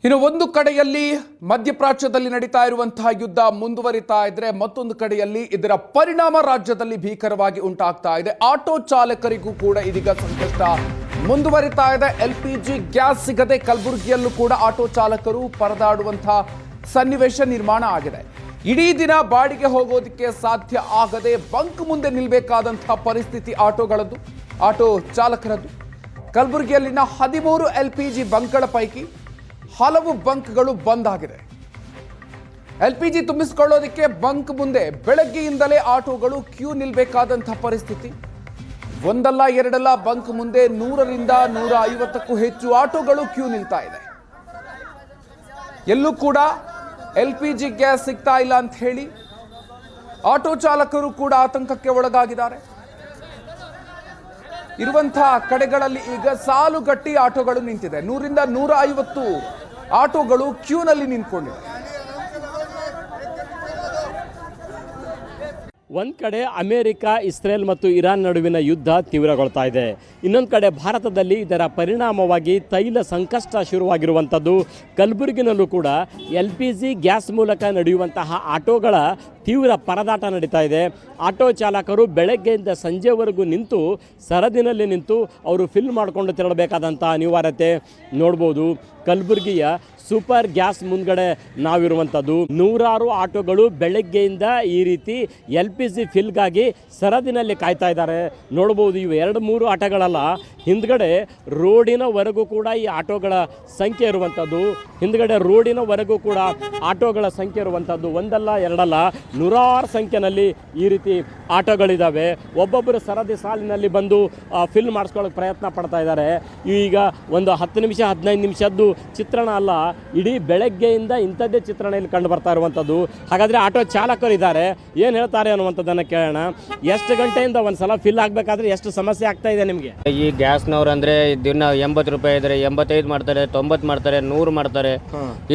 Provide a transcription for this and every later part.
ಇನ್ನು ಒಂದು ಕಡೆಯಲ್ಲಿ ಮಧ್ಯಪ್ರಾಚ್ಯದಲ್ಲಿ ನಡೀತಾ ಇರುವಂತಹ ಯುದ್ಧ ಮುಂದುವರಿತಾ ಇದ್ರೆ ಮತ್ತೊಂದು ಕಡೆಯಲ್ಲಿ ಇದರ ಪರಿಣಾಮ ರಾಜ್ಯದಲ್ಲಿ ಭೀಕರವಾಗಿ ಉಂಟಾಗ್ತಾ ಇದೆ. ಆಟೋ ಚಾಲಕರಿಗೂ ಕೂಡ ಇದೀಗ ಸಂಕಷ್ಟ ಮುಂದುವರಿತಾ ಇದೆ. LPG ಗ್ಯಾಸ್ ಸಿಗದೆ ಕಲಬುರಗಿಯಲ್ಲೂ ಕೂಡ ಆಟೋ ಚಾಲಕರು ಪರದಾಡುವಂತಹ ಸನ್ನಿವೇಶ ನಿರ್ಮಾಣ ಆಗಿದೆ. ಇಡೀ ದಿನ ಬಾಡಿಗೆ ಹೋಗೋದಕ್ಕೆ ಸಾಧ್ಯ ಆಗದೆ ಬಂಕ್ ಮುಂದೆ ನಿಲ್ಲಬೇಕಾದಂತಹ ಪರಿಸ್ಥಿತಿ ಆಟೋ ಚಾಲಕರದ್ದು. ಕಲಬುರಗಿಯಲ್ಲಿನ 13 LPG ಬಂಕ್ಗಳ ಪೈಕಿ ಹಲವು ಬಂಕ್ಗಳು ಬಂದ್ ಆಗಿದೆ. LPG ತುಂಬಿಸಿಕೊಳ್ಳೋದಕ್ಕೆ ಬಂಕ್ ಮುಂದೆ ಬೆಳಗ್ಗೆಯಿಂದಲೇ ಆಟೋಗಳು ಕ್ಯೂ ನಿಲ್ಲಬೇಕಾದಂತಹ ಪರಿಸ್ಥಿತಿ. ಒಂದಲ್ಲ ಎರಡಲ್ಲ ಬಂಕ್ ಮುಂದೆ 100ರಿಂದ 150ಕ್ಕೂ ಹೆಚ್ಚು ಆಟೋಗಳು ಕ್ಯೂ ನಿಲ್ತಾ ಇದೆ. ಎಲ್ಲೂ ಕೂಡ LPG ಗ್ಯಾಸ್ ಸಿಗ್ತಾ ಇಲ್ಲ ಅಂತ ಹೇಳಿ ಆಟೋ ಚಾಲಕರು ಕೂಡ ಆತಂಕಕ್ಕೆ ಒಳಗಾಗಿದ್ದಾರೆ. ಇರುವಂತಹ ಕಡೆಗಳಲ್ಲಿ ಈಗ ಸಾಲುಗಟ್ಟಿ ಆಟೋಗಳು ನಿಂತಿದೆ. 100ರಿಂದ 150 ಆಟೋಗಳು ಕ್ಯೂನಲ್ಲಿ ನಿಂತ್ಕೊಂಡಿವೆ. ಒಂದು ಕಡೆ ಅಮೇರಿಕ, ಇಸ್ರೇಲ್ ಮತ್ತು ಇರಾನ್ ನಡುವಿನ ಯುದ್ಧ ತೀವ್ರಗೊಳ್ತಾ ಇದೆ. ಇನ್ನೊಂದು ಕಡೆ ಭಾರತದಲ್ಲಿ ಇದರ ಪರಿಣಾಮವಾಗಿ ತೈಲ ಸಂಕಷ್ಟ ಶುರುವಾಗಿರುವಂಥದ್ದು. ಕಲಬುರಗಿನಲ್ಲೂ ಕೂಡ LPG ಗ್ಯಾಸ್ ಮೂಲಕ ನಡೆಯುವಂತಹ ಆಟೋಗಳ ತೀವ್ರ ಪರದಾಟ ನಡೀತಾ ಇದೆ. ಆಟೋ ಚಾಲಕರು ಬೆಳಗ್ಗೆಯಿಂದ ಸಂಜೆವರೆಗೂ ನಿಂತು ಸರದಿನಲ್ಲಿ ನಿಂತು ಅವರು ಫಿಲ್ ಮಾಡಿಕೊಂಡು ತೆರಳಬೇಕಾದಂಥ ಅನಿವಾರ್ಯತೆ ನೋಡ್ಬೋದು. ಕಲಬುರಗಿಯ ಸೂಪರ್ ಗ್ಯಾಸ್ ಮುಂದ್ಗಡೆ ನಾವಿರುವಂಥದ್ದು. 100 ಆಟೋಗಳು ಬೆಳಗ್ಗೆಯಿಂದ ಈ ರೀತಿ LPG ಫಿಲ್ಗಾಗಿ ಸರದಿನಲ್ಲಿ ಕಾಯ್ತಾ ಇದ್ದಾರೆ. ನೋಡ್ಬೋದು, ಇವು 2-3 ಆಟೋಗಳಲ್ಲ, ಹಿಂದ್ಗಡೆ ರೋಡಿನವರೆಗೂ ಕೂಡ ಈ ಆಟೋಗಳ ಸಂಖ್ಯೆ ಇರುವಂಥದ್ದು. ಹಿಂದ್ಗಡೆ ರೋಡಿನವರೆಗೂ ಕೂಡ ಆಟೋಗಳ ಸಂಖ್ಯೆ ಇರುವಂಥದ್ದು. ಒಂದಲ್ಲ ಎರಡಲ್ಲ, 100 ಸಂಖ್ಯೆಯಲ್ಲಿ ಈ ರೀತಿ ಆಟೋಗಳಿದ್ದಾವೆ. ಒಬ್ಬೊಬ್ಬರು ಸರದಿ ಸಾಲಿನಲ್ಲಿ ಬಂದು ಫಿಲ್ ಮಾಡಿಸ್ಕೊಳ್ಳೋಕೆ ಪ್ರಯತ್ನ ಪಡ್ತಾ ಇದ್ದಾರೆ. ಈಗ ಒಂದು 10 ನಿಮಿಷ 15 ನಿಮಿಷದ್ದು ಚಿತ್ರಣ ಅಲ್ಲ, ಇಡೀ ಬೆಳಗ್ಗೆಯಿಂದ ಇಂಥದ್ದೇ ಚಿತ್ರಣ ಇಲ್ಲಿ ಕಂಡು ಬರ್ತಾ ಇರುವಂಥದ್ದು. ಹಾಗಾದರೆ ಆಟೋ ಚಾಲಕರು ಇದ್ದಾರೆ, ಏನು ಹೇಳ್ತಾರೆ ಅನ್ನುವಂಥದ್ದನ್ನು ಕೇಳೋಣ. ಎಷ್ಟು ಗಂಟೆಯಿಂದ ಒಂದು ಸಲ ಫಿಲ್ ಆಗಬೇಕಾದ್ರೆ ಎಷ್ಟು ಸಮಸ್ಯೆ ಆಗ್ತಾ ಇದೆ ನಿಮಗೆ? ಈ ಗ್ಯಾಸ್ನವ್ರು ಅಂದರೆ ದಿನ 80 ರೂಪಾಯಿ ಇದ್ದಾರೆ, 85 ಮಾಡ್ತಾರೆ, 90 ಮಾಡ್ತಾರೆ, 100 ಮಾಡ್ತಾರೆ.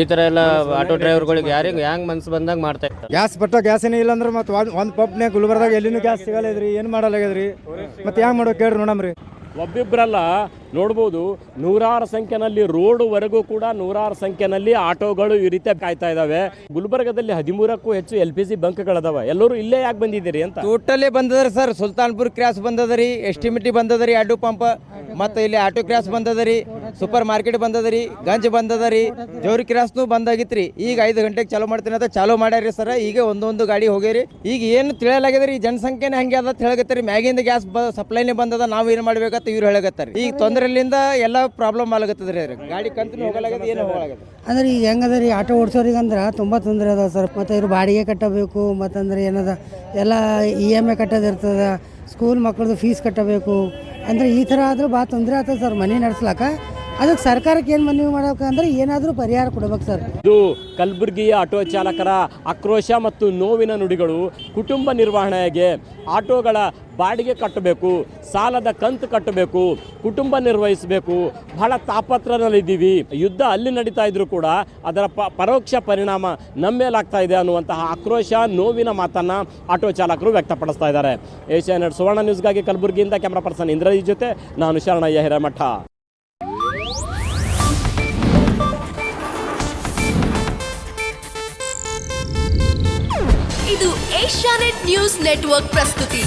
ಈ ಥರ ಎಲ್ಲ ಆಟೋ ಡ್ರೈವರ್ಗಳಿಗೆ ಯಾರಿಗೆ ಹ್ಯಾಂಗೆ ಮನ್ಸು ಬಂದಾಗ ಮಾಡ್ತಾ ಇರ್ತಾರೆ. ಗ್ಯಾಸ್ ಗ್ಯಾಸೇನೇ ಇಲ್ಲ ಅಂದ್ರೆ ಮತ್ತೆ ಒಂದು ಪಂಪ್ನಾಗ ಗುಲ್ಬರ್ದಾಗ ಎಲ್ಲಿನೂ ಗ್ಯಾಸ್ ಸಿಗಲ್ಲ ಇದ್ರಿ, ಏನು ಮಾಡಲಾಗ್ಯದ್ರಿ, ಮತ್ತೆ ಹ್ಯಾಂಗೆ ಮಾಡೋ ಕೇಳ್ರಿ ನೋಡಮ್ರಿ. ಒಬ್ಬಿಬ್ಬರಲ್ಲ, ನೋಡ್ಬೋದು 100 ಸಂಖ್ಯೆನಲ್ಲಿ ರೋಡ್ವರೆಗೂ ಕೂಡ 100 ಸಂಖ್ಯೆನಲ್ಲಿ ಆಟೋಗಳು ಈ ರೀತಿ ಕಾಯ್ತಾ ಇದ್ದಾವೆ. ಗುಲ್ಬರ್ಗದಲ್ಲಿ 13ಕ್ಕೂ ಹೆಚ್ಚು LPG ಬಂಕ್ಗಳದಾವೆ. ಎಲ್ಲರೂ ಇಲ್ಲೇ ಯಾಕೆ ಬಂದಿದ್ದೀರಿ ಅಂತ? ಟೋಟಲ್ಲೇ ಬಂದದ್ರಿ ಸರ್. ಸುಲ್ತಾನ್ಪುರ್ ಕ್ರಾಸ್ ಬಂದದ್ರಿ, ಎಸ್ಟಿಮಿಟಿ ಬಂದದ್ರಿ, ಅಡ್ಡು ಪಂಪ್, ಮತ್ತು ಇಲ್ಲಿ ಆಟೋ ಕ್ರಾಸ್ ಬಂದದ್ರಿ, ಸೂಪರ್ ಮಾರ್ಕೆಟ್ ಬಂದದ್ರಿ, ಗಂಜ್ ಬಂದದ್ರಿ, ಜೋರಿ ಕ್ರಾಸ್ನು ಬಂದಾಗಿತ್ರಿ. ಈಗ 5 ಗಂಟೆಗೆ ಚಾಲೂ ಮಾಡ್ತೀನಿ ಅಂತ ಚಾಲೂ ಮಾಡ್ಯಾರಿ ಸರ್. ಈಗ ಒಂದೊಂದು ಗಾಡಿ ಹೋಗ್ಯಾರಿ. ಈಗ ಏನು ತಿಳಿಯಲಾಗ್ಯದ್ರಿ, ಈ ಜನಸಂಖ್ಯೆನೇ ಹಂಗೆ ಅದ ಹೇಳಕತ್ತಾರೆ. ಮ್ಯಾಗಿಂದ ಗ್ಯಾಸ್ ಸಪ್ಲೈನೇ ಬಂದದ, ನಾವು ಏನು ಮಾಡ್ಬೇಕಂತ ಇವ್ರು ಹೇಳಕತ್ತಾರೆ. ಈಗ ತೊಂದರೆಲಿಂದ ಎಲ್ಲ ಪ್ರಾಬ್ಲಮ್ ಆಗತ್ತದ್ರಿ. ಗಾಡಿ ಕಂತು ಹೋಗಲಾಗದ, ಏನು ಹೋಗಲಾಗದ. ಅಂದ್ರೆ ಈಗ ಹೆಂಗದ ರೀ, ಆಟೋ ಓಡಿಸೋರಿಗೆ ಅಂದ್ರೆ ತುಂಬ ತೊಂದರೆ ಅದ ಸರ್. ಮತ್ತು ಇವ್ರು ಬಾಡಿಗೆ ಕಟ್ಟಬೇಕು, ಮತ್ತಂದ್ರೆ ಏನದ ಎಲ್ಲ EMI ಕಟ್ಟೋದಿರ್ತದೆ, ಸ್ಕೂಲ್ ಮಕ್ಕಳದು ಫೀಸ್ ಕಟ್ಟಬೇಕು. ಅಂದರೆ ಈ ಥರ ಆದರೂ ಭಾಳ ತೊಂದರೆ ಆಗ್ತದೆ ಸರ್ ಮನೆ ನಡೆಸ್ಲಾಕ. ಅದಕ್ಕೆ ಸರ್ಕಾರಕ್ಕೆ ಏನು ಮನವಿ ಮಾಡಬೇಕಂದ್ರೆ ಏನಾದರೂ ಪರಿಹಾರ ಕೊಡ್ಬೇಕು ಸರ್. ಇದು ಕಲಬುರಗಿಯ ಆಟೋ ಚಾಲಕರ ಆಕ್ರೋಶ ಮತ್ತು ನೋವಿನ ನುಡಿಗಳು. ಕುಟುಂಬ ನಿರ್ವಹಣೆಗೆ ಆಟೋಗಳ ಬಾಡಿಗೆ ಕಟ್ಟಬೇಕು, ಸಾಲದ ಕಂತು ಕಟ್ಟಬೇಕು, ಕುಟುಂಬ ನಿರ್ವಹಿಸಬೇಕು, ಬಹಳ ತಾಪತ್ರದಲ್ಲಿದ್ದೀವಿ. ಯುದ್ಧ ಅಲ್ಲಿ ನಡೀತಾ ಇದ್ರು ಕೂಡ ಅದರ ಪರೋಕ್ಷ ಪರಿಣಾಮ ನಮ್ಮ ಮೇಲಾಗ್ತಾ ಇದೆ ಅನ್ನುವಂತಹ ಆಕ್ರೋಶ, ನೋವಿನ ಮಾತನ್ನು ಆಟೋ ಚಾಲಕರು ವ್ಯಕ್ತಪಡಿಸ್ತಾ ಇದ್ದಾರೆ. ಏಷ್ಯಾನೆಟ್ ಸುವರ್ಣ ನ್ಯೂಸ್ಗಾಗಿ ಕಲಬುರಗಿಯಿಂದ ಕ್ಯಾಮ್ರಾ ಪರ್ಸನ್ ಇಂದ್ರಜಿತ್ ಜೊತೆ ನಾನು ಶರಣಯ್ಯ ಹಿರೇಮಠ. ಇದು ಏಷ್ಯಾನೆಟ್ ನ್ಯೂಸ್ ನೆಟ್ವರ್ಕ್ ಪ್ರಸ್ತುತಿ.